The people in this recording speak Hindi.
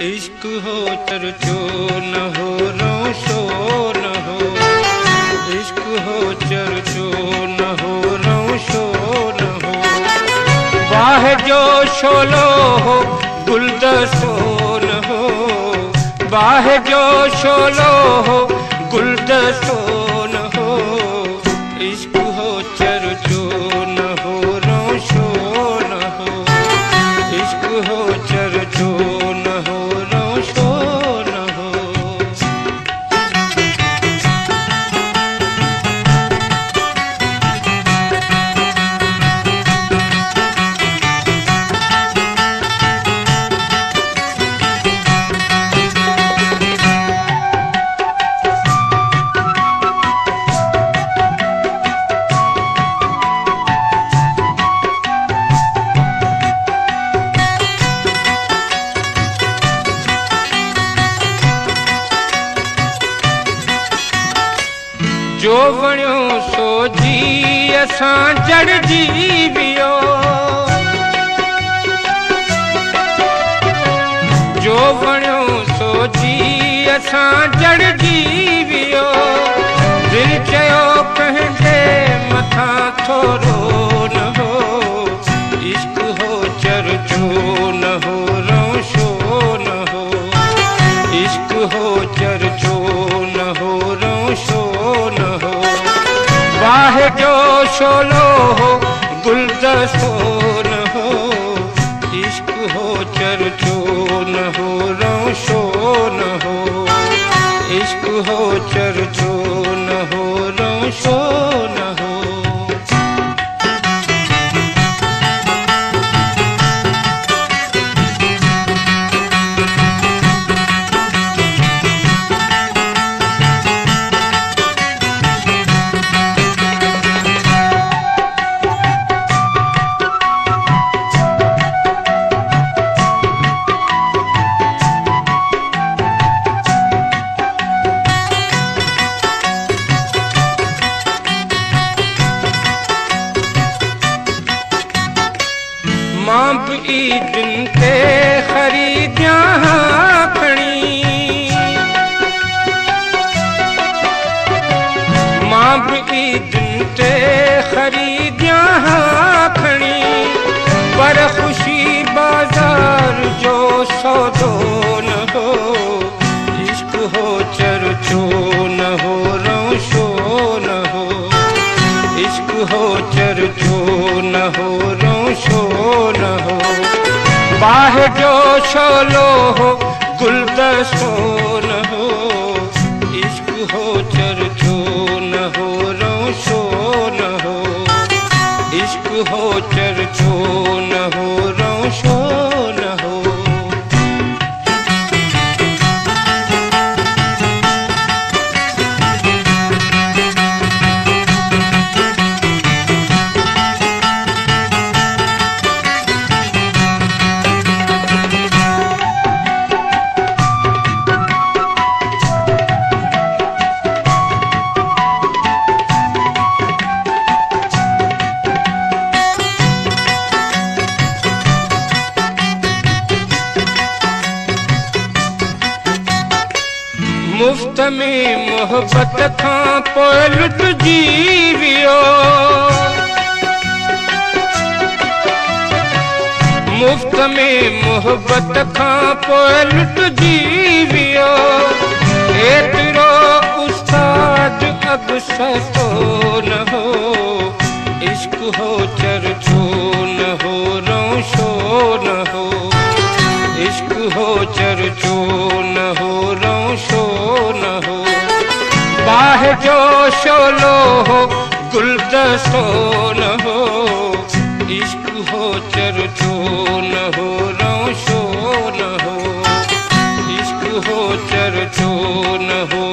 इश्क हो चर्चो न हो रोशो न हो, इश्क हो चर्चो न हो रोशो न हो। बाह जो शोलो हो गुलदस्तो न हो, बाह जो शोलो हो गुलदस्तो न हो। इश्क हो चर्चो न हो रोशो न हो, इश्क हो चर्चो न हो रोशो न हो। जो वणियो सो जी असां जड़ जीवियो, जो वणियो सो जी असां जड़ जीवियो। दिल चयो कंहिंजे मथां थोरो न हो, इश्क हो चर्चो न हो रोशो न हो, इश्क हो चर्चो न हो रोशो न हो। बाह जो शोलो हो गुलदस्तो न हो, इश्क हो चर्चो न हो रोशो न हो, इश्क हो चर्चो न हो रोशो न हो। मां भी ईदन ते खरीदियां खणी, मां भी ईदन ते खरीदियां खणी। पर खुशी बाजार जो सौदो न हो, इश्क हो चर्चो न हो रोशो न हो, इश्क हो चर्चो न हो रोशो न हो। बाह जो शोलो हो गुलदस्तो न हो, इश्क हो चर्चो न हो रोशो न हो, इश्क हो चर्चो न हो रोशो न हो। मुफ्त में मोहब्बत खां पोइ लुट जीवियो, मुफ्त में मोहब्बत खां पोइ लुट जीवियो। एतिरो उस्ताद अब सस्तो न हो, इश्क हो चर्चो न हो रोशो न हो, इश्क हो चर्चो न हो रोशो न हो। बाह जो शोलो हो गुलदस्तो न हो, इश्क हो चर्चो न हो रोशो न हो, इश्क हो चर्चो न हो